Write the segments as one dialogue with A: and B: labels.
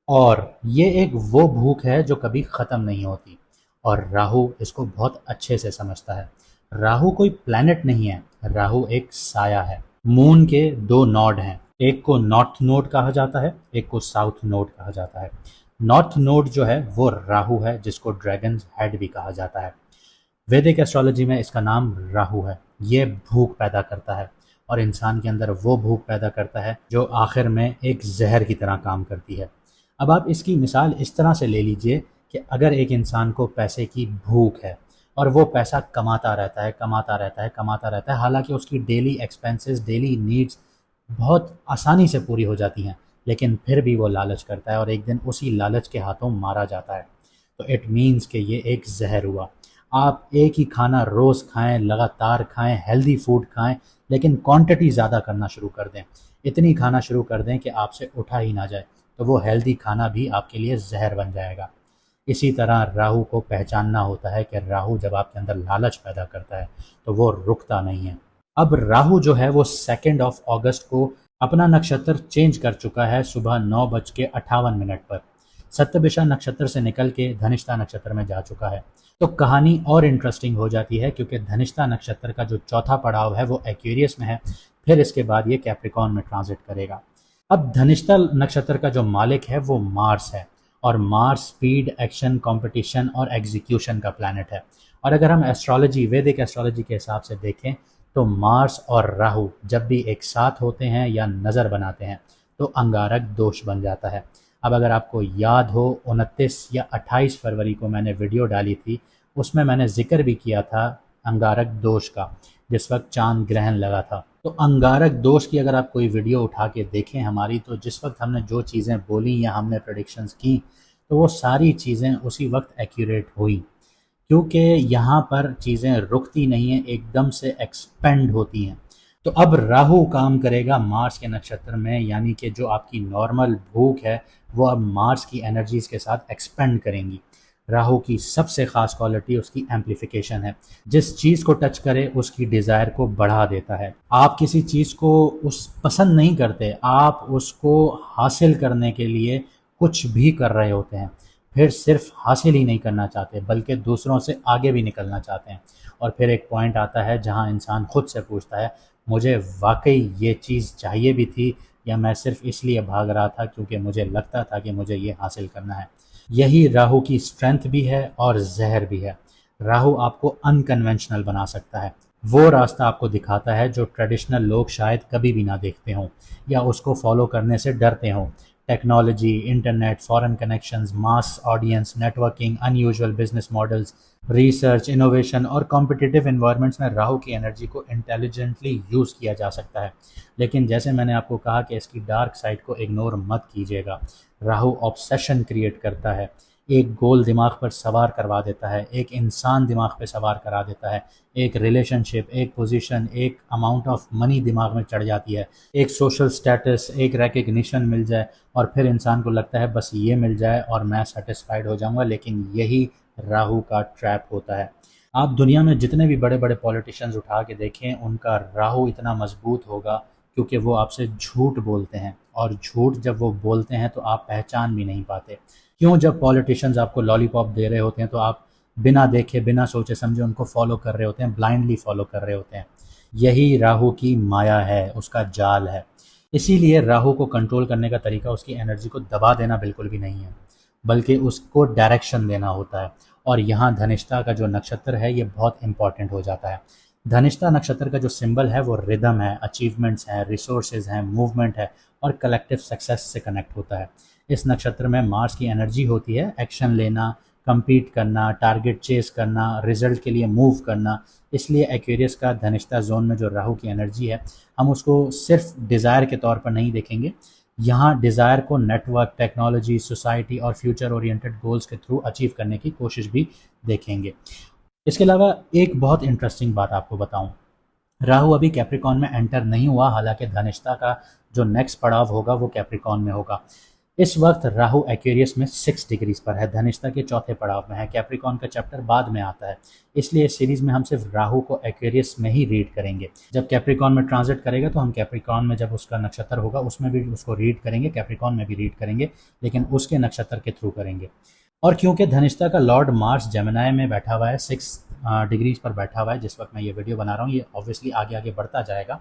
A: और ये एक वो भूख है जो कभी ख़त्म नहीं होती, और राहु इसको बहुत अच्छे से समझता है। राहु कोई प्लैनेट नहीं है, राहु एक साया है। मून के दो नोड हैं, एक को नॉर्थ नोड कहा जाता है, एक को साउथ नोड कहा जाता है। नॉर्थ नोड जो है वो राहु है, जिसको ड्रैगन हेड भी कहा जाता है। वैदिक एस्ट्रोलॉजी में इसका नाम राहु है। ये भूख पैदा करता है, और इंसान के अंदर वो भूख पैदा करता है जो आखिर में एक जहर की तरह काम करती है। अब आप इसकी मिसाल इस तरह से ले लीजिए कि अगर एक इंसान को पैसे की भूख है और वो पैसा कमाता रहता है, कमाता रहता है, कमाता रहता है, हालांकि उसकी डेली एक्सपेंसेस, डेली नीड्स बहुत आसानी से पूरी हो जाती हैं, लेकिन फिर भी वो लालच करता है और एक दिन उसी लालच के हाथों मारा जाता है। तो इट मीन्स कि ये एक जहर हुआ। आप एक ही खाना रोज़ खाएं, लगातार खाएं, हेल्दी फूड खाएं, लेकिन क्वांटिटी ज़्यादा करना शुरू कर दें, इतनी खाना शुरू कर दें कि आपसे उठा ही ना जाए, तो वो हेल्दी खाना भी आपके लिए जहर बन जाएगा। इसी तरह राहु को पहचानना होता है कि राहु जब आपके अंदर लालच पैदा करता है तो वो रुकता नहीं है। अब राहु जो है वो 2 अगस्त को अपना नक्षत्र चेंज कर चुका है, सुबह 9:58 पर सप्तभिषा नक्षत्र से निकल के धनिष्ठा नक्षत्र में जा चुका है। तो कहानी और इंटरेस्टिंग हो जाती है, क्योंकि धनिष्ठा नक्षत्र का जो चौथा पड़ाव है वो एक्वेरियस में है, फिर इसके बाद ये कैप्रिकॉर्न में ट्रांजिट करेगा। अब धनिष्ठा नक्षत्र का जो मालिक है वो मार्स है, और मार्स स्पीड, एक्शन, कंपटीशन और एग्जीक्यूशन का प्लैनेट है। और अगर हम एस्ट्रोलॉजी, वैदिक एस्ट्रोलॉजी के हिसाब से देखें तो मार्स और राहु जब भी एक साथ होते हैं या नज़र बनाते हैं तो अंगारक दोष बन जाता है। अब अगर आपको याद हो, 29 या 28 फरवरी को मैंने वीडियो डाली थी, उसमें मैंने जिक्र भी किया था अंगारक दोष का, जिस वक्त चांद ग्रहण लगा था। तो अंगारक दोष की अगर आप कोई वीडियो उठा के देखें हमारी, तो जिस वक्त हमने जो चीज़ें बोली या हमने प्रेडिक्शंस की, तो वो सारी चीज़ें उसी वक्त एक्यूरेट हुई, क्योंकि यहाँ पर चीज़ें रुकती नहीं हैं, एकदम से एक्सपेंड होती हैं। तो अब राहु काम करेगा मार्स के नक्षत्र में, यानी कि जो आपकी नॉर्मल भूख है वो अब मार्स की एनर्जीज के साथ एक्सपेंड करेंगी। राहु की सबसे ख़ास क्वालिटी उसकी एम्प्लीफिकेशन है। जिस चीज़ को टच करे उसकी डिज़ायर को बढ़ा देता है। आप किसी चीज़ को उस पसंद नहीं करते, आप उसको हासिल करने के लिए कुछ भी कर रहे होते हैं, फिर सिर्फ हासिल ही नहीं करना चाहते बल्कि दूसरों से आगे भी निकलना चाहते हैं। और फिर एक पॉइंट आता है जहां इंसान खुद से पूछता है, मुझे वाकई ये चीज़ चाहिए भी थी, या मैं सिर्फ इसलिए भाग रहा था क्योंकि मुझे लगता था कि मुझे ये हासिल करना है। यही राहु की स्ट्रेंथ भी है और जहर भी है। राहु आपको अनकन्वेंशनल बना सकता है, वो रास्ता आपको दिखाता है जो ट्रेडिशनल लोग शायद कभी भी ना देखते हों या उसको फॉलो करने से डरते हों। Technology, internet, foreign connections, mass audience, networking, unusual business models, research, innovation और कॉम्पिटिटिव इन्वायरमेंट्स में राहु की एनर्जी को इंटेलिजेंटली यूज़ किया जा सकता है। लेकिन जैसे मैंने आपको कहा कि इसकी डार्क साइड को इग्नोर मत कीजिएगा। राहु ऑब्सेशन क्रिएट करता है, एक गोल दिमाग पर सवार करवा देता है, एक इंसान दिमाग पे सवार करा देता है, एक रिलेशनशिप, एक पोजीशन, एक अमाउंट ऑफ मनी दिमाग में चढ़ जाती है, एक सोशल स्टेटस, एक रिकग्निशन मिल जाए, और फिर इंसान को लगता है बस ये मिल जाए और मैं सेटिस्फाइड हो जाऊंगा। लेकिन यही राहु का ट्रैप होता है। आप दुनिया में जितने भी बड़े बड़े पॉलिटिशियंस उठा के देखें, उनका राहु इतना मजबूत होगा क्योंकि वो आपसे झूठ बोलते हैं, और झूठ जब वो बोलते हैं तो आप पहचान भी नहीं पाते। क्यों? जब पॉलिटिशियंस आपको लॉलीपॉप दे रहे होते हैं तो आप बिना देखे, बिना सोचे समझे उनको फॉलो कर रहे होते हैं, ब्लाइंडली फॉलो कर रहे होते हैं। यही राहु की माया है, उसका जाल है। इसीलिए राहु को कंट्रोल करने का तरीका उसकी एनर्जी को दबा देना बिल्कुल भी नहीं है, बल्कि उसको डायरेक्शन देना होता है। और यहाँ धनिष्ठा का जो नक्षत्र है ये बहुत इंपॉर्टेंट हो जाता है। धनिष्ठा नक्षत्र का जो सिंबल है वो रिदम है, अचीवमेंट्स हैं, रिसोर्सेज हैं, मूवमेंट है, और कलेक्टिव सक्सेस से कनेक्ट होता है। इस नक्षत्र में मार्स की एनर्जी होती है एक्शन लेना, compete करना, टारगेट चेस करना, रिजल्ट के लिए मूव करना। इसलिए एक्वेरियस का धनिष्ठा जोन में जो राहु की एनर्जी है, हम उसको सिर्फ डिज़ायर के तौर पर नहीं देखेंगे। यहाँ डिज़ायर को नेटवर्क, टेक्नोलॉजी, सोसाइटी और फ्यूचर ओरिएंटेड गोल्स के थ्रू अचीव करने की कोशिश भी देखेंगे। इसके अलावा एक बहुत इंटरेस्टिंग बात आपको बताऊं, राहु अभी कैप्रिकॉन में एंटर नहीं हुआ, हालांकि धनिष्ठा का जो नेक्स्ट पड़ाव होगा वो कैप्रिकॉन में होगा। इस वक्त राहु एक्वेरियस में 6 डिग्रीज पर है, धनिष्ठा के चौथे पड़ाव में है। कैप्रिकॉन का चैप्टर बाद में आता है, इसलिए इस सीरीज में हम सिर्फ राहु को एक्वेरियस में ही रीड करेंगे। जब कैप्रिकॉन में ट्रांजिट करेगा तो हम कैप्रिकॉन में जब उसका नक्षत्र होगा उसमें भी उसको रीड करेंगे, कैप्रिकॉन में भी रीड करेंगे, लेकिन उसके नक्षत्र के थ्रू करेंगे। और क्योंकि धनिष्ठा का लॉर्ड मार्स जेमिनाई में बैठा हुआ है, 6 डिग्रीज पर बैठा हुआ है जिस वक्त मैं ये वीडियो बना रहा हूँ, ये ऑब्वियसली आगे आगे बढ़ता जाएगा।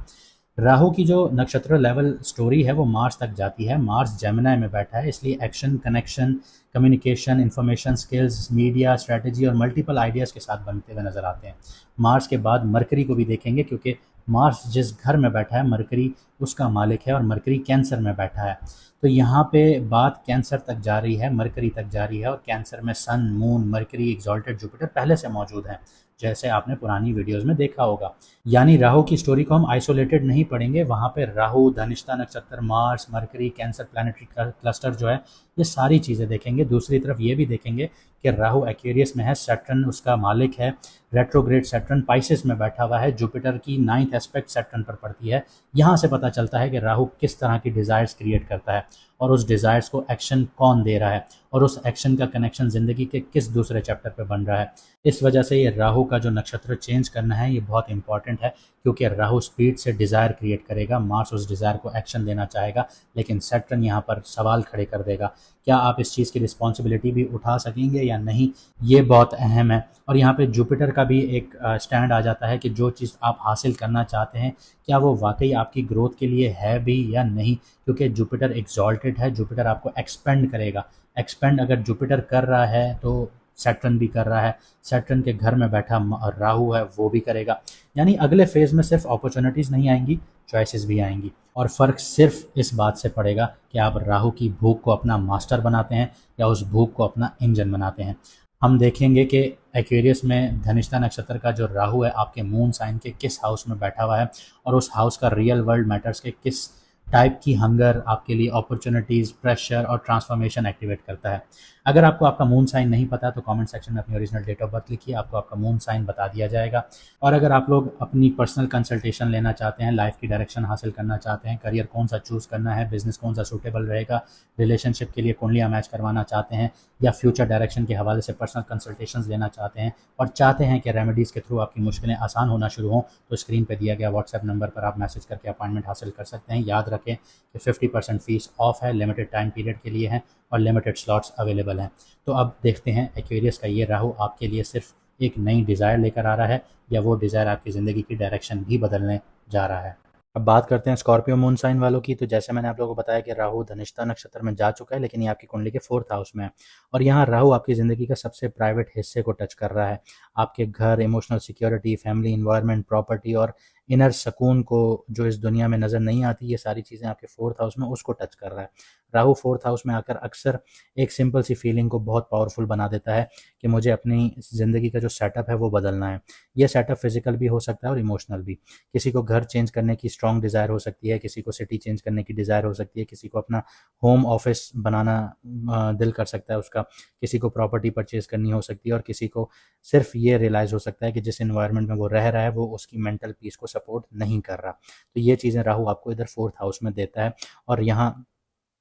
A: राहु की जो नक्षत्र लेवल स्टोरी है वो मार्स तक जाती है। मार्स जेमिनाई में बैठा है, इसलिए action, connection, communication, information, skills, media, strategy और मल्टीपल आइडियाज़ के साथ बनते हुए नजर आते हैं। मार्स के बाद मरकरी को भी देखेंगे, क्योंकि मार्स जिस घर में बैठा है मरकरी उसका मालिक है, और मरकरी कैंसर में बैठा है। तो यहाँ पे बात कैंसर तक जा रही है, मरकरी तक जा रही है, और कैंसर में सन, मून, मरकरी, एक्सॉल्टेड जुपिटर पहले से मौजूद हैं, जैसे आपने पुरानी वीडियोस में देखा होगा। यानी राहु की स्टोरी को हम आइसोलेटेड नहीं पढ़ेंगे, वहाँ पे राहु, धनिष्ठा नक्षत्र, Mars, mercury, cancer planetary cluster जो है, ये सारी चीज़ें देखेंगे। दूसरी तरफ ये भी देखेंगे कि राहु एक्वेरियस में है, सैटर्न उसका मालिक है, रेट्रोग्रेड सैटर्न पाइसेस में बैठा हुआ है, जुपिटर की 9th एस्पेक्ट सैटर्न पर पड़ती है। यहाँ से पता चलता है कि राहु किस तरह की डिज़ायर्स क्रिएट करता है, और उस डिज़ायर्स को एक्शन कौन दे रहा है, और उस एक्शन का कनेक्शन ज़िंदगी के किस दूसरे चैप्टर पे बन रहा है। इस वजह से ये राहु का जो नक्षत्र चेंज करना है ये बहुत इंपॉर्टेंट है, क्योंकि राहु स्पीड से डिज़ायर क्रिएट करेगा, मार्स उस डिज़ायर को एक्शन देना चाहेगा, लेकिन सैटर्न यहाँ पर सवाल खड़े कर देगा, क्या आप इस चीज़ की रिस्पॉन्सिबिलिटी भी उठा सकेंगे या नहीं, ये बहुत अहम है। और यहाँ पे जुपिटर का भी एक स्टैंड आ जाता है कि जो चीज़ आप हासिल करना चाहते हैं क्या वो वाकई आपकी ग्रोथ के लिए है भी या नहीं, क्योंकि जुपिटर एक्सॉल्टेड है, जुपिटर आपको एक्सपेंड करेगा। एक्सपेंड अगर जुपिटर कर रहा है तो सैटर्न भी कर रहा है, सैटर्न के घर में बैठा राहु है वो भी करेगा। यानी अगले फेज में सिर्फ अपॉर्चुनिटीज़ नहीं आएंगी, चॉइसेस भी आएंगी, और फ़र्क सिर्फ इस बात से पड़ेगा कि आप राहु की भूख को अपना मास्टर बनाते हैं या उस भूख को अपना इंजन बनाते हैं। हम देखेंगे कि एक्वेरियस में धनिष्ठा नक्षत्र का जो राहु है आपके मून साइन के किस हाउस में बैठा हुआ है, और उस हाउस का रियल वर्ल्ड मैटर्स के किस टाइप की हंगर आपके लिए अपॉर्चुनिटीज़, प्रेशर और ट्रांसफॉर्मेशन एक्टिवेट करता है। अगर आपको आपका मून साइन नहीं पता तो कमेंट सेक्शन में अपनी ओरिजिनल डेट ऑफ बर्थ लिखिए, आपको आपका मून साइन बता दिया जाएगा। और अगर आप लोग अपनी पर्सनल कंसल्टेशन लेना चाहते हैं, लाइफ की डायरेक्शन हासिल करना चाहते हैं, करियर कौन सा चूज़ करना है, बिजनेस कौन सा सूटेबल रहेगा, रिलेशनशिप के लिए कुंडलियाँ मैच करवाना चाहते हैं, या फ्यूचर डायरेक्शन के हवाले से पर्सनल कंसल्टेशंस लेना चाहते हैं, और चाहते हैं कि रेमेडीज़ के थ्रू आपकी मुश्किलें आसान होना शुरू हों, तो स्क्रीन पर दिया गया व्हाट्सएप नंबर पर आप मैसेज करके अपॉइंटमेंट हासिल कर सकते हैं। याद रखें कि 50% फ़ीस ऑफ है, लिमिटेड टाइम पीरियड के लिए है, और लिमिटेड स्लॉट्स अवेलेबल हैं। तो अब देखते हैं एक्वेरियस का ये राहु आपके लिए सिर्फ एक नई डिज़ायर लेकर आ रहा है, या वो डिज़ायर आपकी ज़िंदगी की डायरेक्शन भी बदलने जा रहा है। अब बात करते हैं स्कॉर्पियो मून साइन वालों की। तो जैसे मैंने आप लोगों को बताया कि राहु धनिष्ठा नक्षत्र में जा चुका है, लेकिन ये आपकी कुंडली के 4th हाउस में है, और यहाँ राहु आपकी ज़िंदगी का सबसे प्राइवेट हिस्से को टच कर रहा है। आपके घर, emotional security, family environment, property और इनर सुकून को जो इस दुनिया में नज़र नहीं आती, ये सारी चीज़ें आपके 4th हाउस में उसको टच कर रहा है। राहु 4th हाउस में आकर अक्सर एक सिंपल सी फीलिंग को बहुत पावरफुल बना देता है कि मुझे अपनी ज़िंदगी का जो सेटअप है वो बदलना है। ये सेटअप फिजिकल भी हो सकता है और इमोशनल भी। किसी को घर चेंज करने की स्ट्रॉन्ग डिज़ायर हो सकती है, किसी को सिटी चेंज करने की डिज़ायर हो सकती है, किसी को अपना होम ऑफिस बनाना दिल कर सकता है उसका, किसी को प्रॉपर्टी परचेज करनी हो सकती है, और किसी को सिर्फ ये रियलाइज़ हो सकता है कि जिस इन्वायरमेंट में वो रह रहा है वो उसकी मेंटल पीस को सपोर्ट नहीं कर रहा। तो ये चीज़ें राहु आपको इधर 4th हाउस में देता है, और यहाँ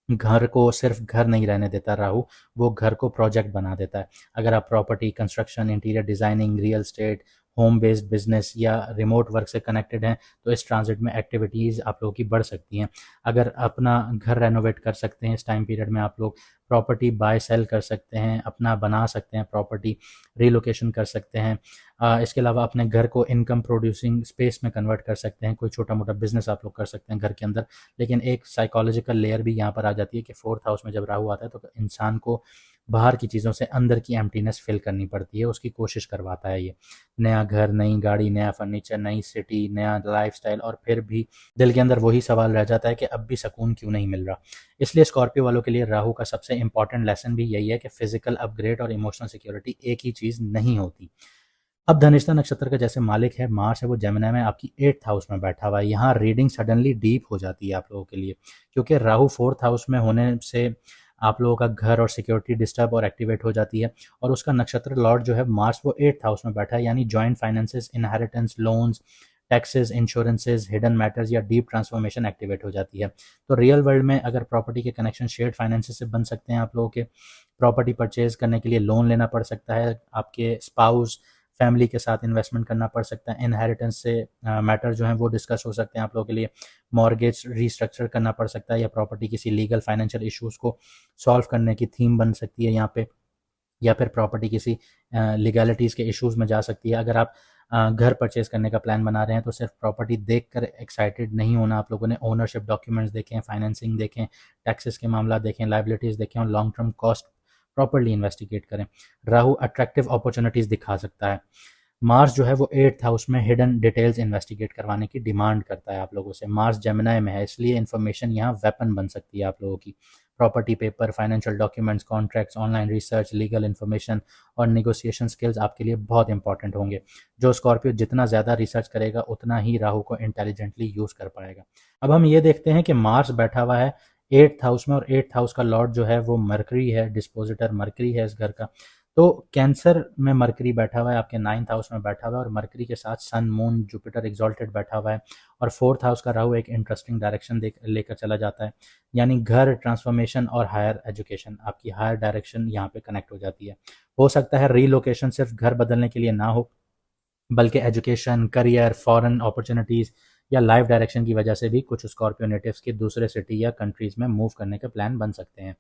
A: घर को सिर्फ घर नहीं रहने देता राहु, वो घर को प्रोजेक्ट बना देता है। अगर आप property, construction, interior designing, real estate, home based business या रिमोट वर्क से कनेक्टेड हैं तो इस ट्रांजिट में एक्टिविटीज़ आप लोगों की बढ़ सकती हैं। अगर अपना घर रेनोवेट कर सकते हैं इस टाइम पीरियड में, आप लोग प्रॉपर्टी बाय सेल कर सकते हैं, अपना बना सकते हैं, प्रॉपर्टी रीलोकेशन कर सकते हैं। इसके अलावा अपने घर को इनकम प्रोड्यूसिंग स्पेस में कन्वर्ट कर सकते हैं, कोई छोटा मोटा बिजनेस आप लोग कर सकते हैं घर के अंदर। लेकिन एक साइकोलॉजिकल लेयर भी यहाँ पर आ जाती है कि 4th हाउस में जब राहु आता है तो इंसान को बाहर की चीज़ों से अंदर की एम्प्टीनेस फिल करनी पड़ती है, उसकी कोशिश करवाता है ये। नया घर, नई गाड़ी, नया फर्नीचर, नई सिटी, नया लाइफस्टाइल, और फिर भी दिल के अंदर वही सवाल रह जाता है कि अब भी सुकून क्यों नहीं मिल रहा। इसलिए स्कॉर्पियो वालों के लिए राहु का सबसे इंपॉर्टेंट लेसन भी यही है कि फिजिकल अपग्रेड और इमोशनल सिक्योरिटी एक ही चीज़ नहीं होती। अब धनिष्ठा नक्षत्र का जैसे मालिक है मार्स है, वो जेमिनी में आपकी 8th हाउस में बैठा हुआ है। यहाँ रीडिंग सडनली डीप हो जाती है आप लोगों के लिए, क्योंकि राहु 4th हाउस में होने से आप लोगों का घर और सिक्योरिटी डिस्टर्ब और एक्टिवेट हो जाती है, और उसका नक्षत्र लॉर्ड जो है मार्स वो 8th हाउस में बैठा है, यानी joint finances, inheritance, loans, taxes, insurances, hidden matters या डीप ट्रांसफॉर्मेशन एक्टिवेट हो जाती है। तो रियल वर्ल्ड में अगर प्रॉपर्टी के कनेक्शन शेयर्ड फाइनेंसेस से बन सकते हैं आप लोगों के, प्रॉपर्टी परचेज करने के लिए लोन लेना पड़ सकता है, आपके स्पाउस फैमिली के साथ इन्वेस्टमेंट करना पड़ सकता है, इनहेरिटेंस से मैटर जो है वो डिस्कस हो सकते हैं आप लोगों के लिए, मॉर्गेज रीस्ट्रक्चर करना पड़ सकता है, या प्रॉपर्टी किसी लीगल फाइनेंशियल इश्यूज को सॉल्व करने की थीम बन सकती है यहाँ पे, या फिर प्रॉपर्टी किसी लीगैलिटीज़ के इश्यूज में जा सकती है। अगर आप घर परचेज करने का प्लान बना रहे हैं तो सिर्फ प्रॉपर्टी देखकर एक्साइटेड नहीं होना, आप लोगों ने ओनरशिप डॉक्यूमेंट्स देखें, फाइनेंसिंग देखें, टैक्सेस के मामला देखें, लाइबिलिटीज़ देखें और long term cost properly investigate करें। राहु अट्रैक्टिव अपॉर्चुनिटीज़ दिखा सकता है। मार्स जो है वो 8th हाउस में हिडन डिटेल्स इन्वेस्टिगेट करवाने की डिमांड करता है आप लोगों से। मार्स जेमिनी में है, इसलिए इन्फॉर्मेशन यहाँ वेपन बन सकती है आप लोगों की। Property paper, financial documents, contracts, online research, legal information और निगोशिएशन स्किल्स आपके लिए बहुत इंपॉर्टेंट होंगे। जो स्कॉर्पियो जितना ज़्यादा रिसर्च करेगा उतना ही राहु को इंटेलिजेंटली यूज़ कर पाएगा। अब हम ये देखते हैं कि मार्स बैठा हुआ है 8th हाउस में, और 8th हाउस का लॉर्ड जो है वो मरकरी है, डिस्पोजिटर मरकरी है इस घर का। तो कैंसर में मरकरी बैठा हुआ है, आपके 9th हाउस में बैठा हुआ है, और मरकरी के साथ सन, मून, जुपिटर एक्सॉल्टेड बैठा हुआ है, और 4th हाउस का राहु एक इंटरेस्टिंग डायरेक्शन लेकर चला जाता है, यानी घर, ट्रांसफॉर्मेशन और हायर एजुकेशन, आपकी हायर डायरेक्शन यहाँ पे कनेक्ट हो जाती है। हो सकता है रीलोकेशन सिर्फ घर बदलने के लिए ना हो, बल्कि एजुकेशन, करियर, फॉरेन अपॉर्चुनिटीज़ या लाइफ डायरेक्शन की वजह से भी कुछ स्कॉर्पियो नेटिव्स के दूसरे सिटी या कंट्रीज़ में मूव करने के प्लान बन सकते हैं।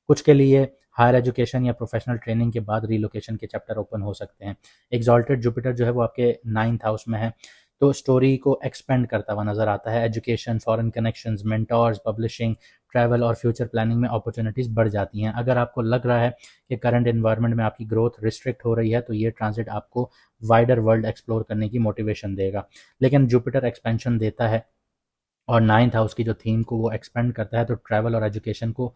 A: कुछ के लिए हायर एजुकेशन या प्रोफेशनल ट्रेनिंग के बाद रीलोकेशन के चैप्टर ओपन हो सकते हैं। एग्जॉल्टेड जुपिटर जो है वो आपके 9th हाउस में है, तो स्टोरी को एक्सपेंड करता हुआ नजर आता है। Education, foreign connections, mentors, publishing, travel और फ्यूचर प्लानिंग में अपॉर्चुनिटीज़ बढ़ जाती हैं। अगर आपको लग रहा है कि करंट एनवायरनमेंट में आपकी ग्रोथ रिस्ट्रिक्ट हो रही है, तो ये ट्रांजिट आपको वाइडर वर्ल्ड एक्सप्लोर करने की मोटिवेशन देगा। लेकिन जुपिटर एक्सपेंशन देता है और 9th हाउस की जो थीम को वो एक्सपेंड करता है, तो ट्रैवल और एजुकेशन को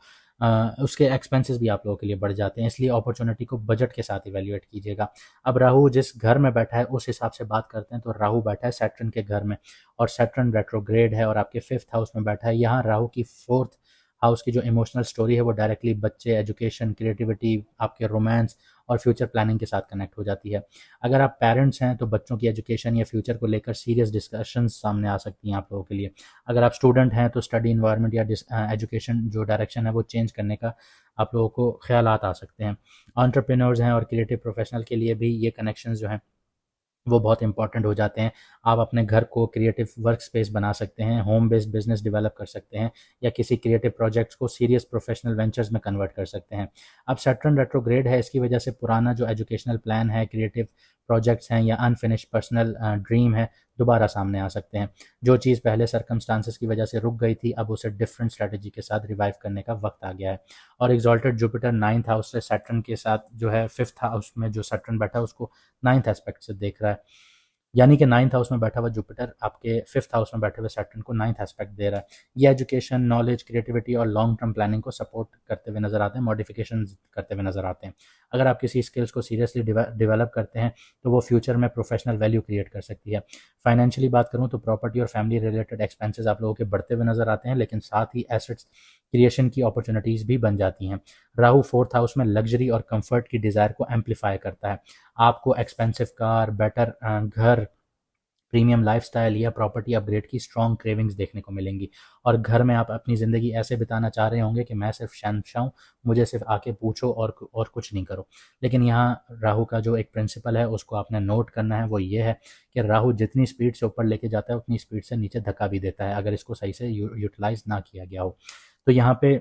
A: उसके एक्सपेंसेस भी आप लोगों के लिए बढ़ जाते हैं, इसलिए अपॉर्चुनिटी को बजट के साथ इवेल्युएट कीजिएगा। अब राहु जिस घर में बैठा है उस हिसाब से बात करते हैं, तो राहु बैठा है सैटर्न के घर में, और सैटर्न रेट्रोग्रेड है और आपके 5th हाउस में बैठा है। यहाँ राहु की 4th हाउस की जो इमोशनल स्टोरी है वो डायरेक्टली बच्चे, एजुकेशन, क्रिएटिविटी, आपके रोमांस और फ्यूचर प्लानिंग के साथ कनेक्ट हो जाती है। अगर आप पेरेंट्स हैं तो बच्चों की एजुकेशन या फ्यूचर को लेकर सीरियस डिस्कशंस सामने आ सकती हैं आप लोगों के लिए। अगर आप स्टूडेंट हैं तो स्टडी इन्वायरमेंट या एजुकेशन जो डायरेक्शन है वो चेंज करने का आप लोगों को ख्यालात आ सकते हैं। एंटरप्रेन्योर्स हैं और क्रिएटिव प्रोफेशनल के लिए भी ये कनेक्शंस जो हैं वो बहुत इंपॉर्टेंट हो जाते हैं। आप अपने घर को क्रिएटिव वर्क स्पेस बना सकते हैं, होम बेस्ड बिजनेस डेवलप कर सकते हैं, या किसी क्रिएटिव प्रोजेक्ट्स को सीरियस प्रोफेशनल वेंचर्स में कन्वर्ट कर सकते हैं। अब सैटर्न रेट्रोग्रेड है, इसकी वजह से पुराना जो एजुकेशनल प्लान है, क्रिएटिव प्रोजेक्ट्स हैं या अनफिनिश्ड पर्सनल ड्रीम है, दोबारा सामने आ सकते हैं। जो चीज़ पहले सर्कमस्टांसेस की वजह से रुक गई थी, अब उसे डिफरेंट स्ट्रेटजी के साथ रिवाइव करने का वक्त आ गया है। और एग्जॉल्टेड जुपिटर 9th हाउस से सैटर्न के साथ जो है 5th हाउस में जो सैटर्न बैठा है उसको 9th एस्पेक्ट से देख रहा है, यानी कि 9th हाउस में बैठा हुआ जुपिटर आपके 5th हाउस में बैठे हुए सैटर्न को 9th एस्पेक्ट दे रहा है। ये एजुकेशन, नॉलेज, क्रिएटिविटी और लॉन्ग टर्म प्लानिंग को सपोर्ट करते हुए नजर आते हैं, मॉडिफिकेशन करते हुए नजर आते हैं। अगर आप किसी स्किल्स को सीरियसली डेवलप करते हैं तो वो फ्यूचर में प्रोफेशनल वैल्यू क्रिएट कर सकती है। फाइनेंशियली बात करूँ तो प्रॉपर्टी और फैमिली रिलेटेड एक्सपेंसेस आप लोगों के बढ़ते हुए नजर आते हैं, लेकिन साथ ही एसेट्स क्रिएशन की अपॉर्चुनिटीज़ भी बन जाती हैं। राहु 4th हाउस में लग्जरी और कंफर्ट की डिज़ायर को एम्पलीफाई करता है। आपको एक्सपेंसिव कार, बेटर घर, प्रीमियम लाइफस्टाइल या प्रॉपर्टी अपग्रेड की स्ट्रॉन्ग क्रेविंग्स देखने को मिलेंगी, और घर में आप अपनी ज़िंदगी ऐसे बिताना चाह रहे होंगे कि मैं सिर्फ शहंशाह हूँ, मुझे सिर्फ आके पूछो और कुछ नहीं करो। लेकिन यहाँ राहु का जो एक प्रिंसिपल है उसको आपने नोट करना है, वो ये है कि राहु जितनी स्पीड से ऊपर लेके जाता है उतनी स्पीड से नीचे धक्का भी देता है, अगर इसको सही से यूटिलाइज ना किया गया हो। तो यहाँ पे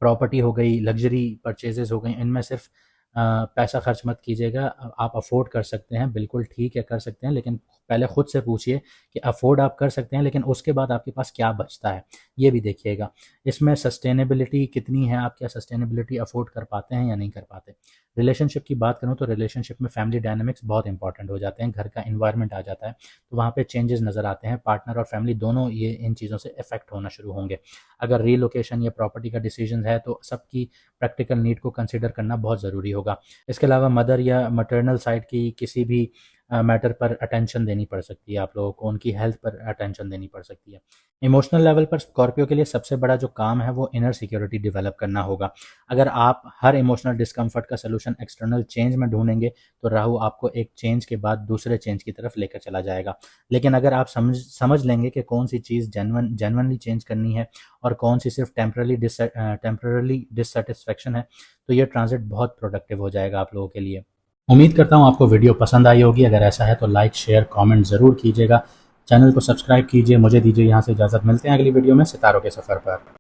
A: प्रॉपर्टी हो गई, लग्जरी परचेजेस हो गई, इनमें सिर्फ पैसा खर्च मत कीजिएगा। आप अफोर्ड कर सकते हैं, बिल्कुल ठीक है कर सकते हैं, लेकिन पहले खुद से पूछिए कि अफोर्ड आप कर सकते हैं, लेकिन उसके बाद आपके पास क्या बचता है ये भी देखिएगा। इसमें सस्टेनेबिलिटी कितनी है, आप क्या सस्टेनेबिलिटी अफोर्ड कर पाते हैं या नहीं कर पाते। रिलेशनशिप की बात करूँ तो रिलेशनशिप में फैमिली डायनामिक्स बहुत इंपॉर्टेंट हो जाते हैं, घर का इन्वायरमेंट आ जाता है, तो वहाँ पे चेंजेस नज़र आते हैं। पार्टनर और फैमिली दोनों ये इन चीज़ों से इफेक्ट होना शुरू होंगे। अगर रीलोकेशन या प्रॉपर्टी का डिसीजन है तो सबकी प्रैक्टिकल नीड को कंसिडर करना बहुत ज़रूरी होगा। इसके अलावा मदर या मटर्नल साइड की किसी भी मैटर पर अटेंशन देनी पड़ सकती है आप लोगों को, उनकी हेल्थ पर अटेंशन देनी पड़ सकती है। इमोशनल लेवल पर स्कॉर्पियो के लिए सबसे बड़ा जो काम है वो इनर सिक्योरिटी डेवलप करना होगा। अगर आप हर इमोशनल डिस्कम्फर्ट का सोल्यूशन एक्सटर्नल चेंज में ढूंढेंगे तो राहु आपको एक चेंज के बाद दूसरे चेंज की तरफ लेकर चला जाएगा। लेकिन अगर आप समझ लेंगे कि कौन सी चीज़ जेनवनली चेंज करनी है और कौन सी सिर्फ टेम्पररी डिससेटिस्फेक्शन है, तो ये ट्रांजिट बहुत प्रोडक्टिव हो जाएगा आप लोगों के लिए। उम्मीद करता हूँ आपको वीडियो पसंद आई होगी। अगर ऐसा है तो लाइक शेयर कमेंट ज़रूर कीजिएगा। चैनल को सब्सक्राइब कीजिए। मुझे दीजिए यहाँ से इजाज़त। मिलते हैं अगली वीडियो में सितारों के सफ़र पर।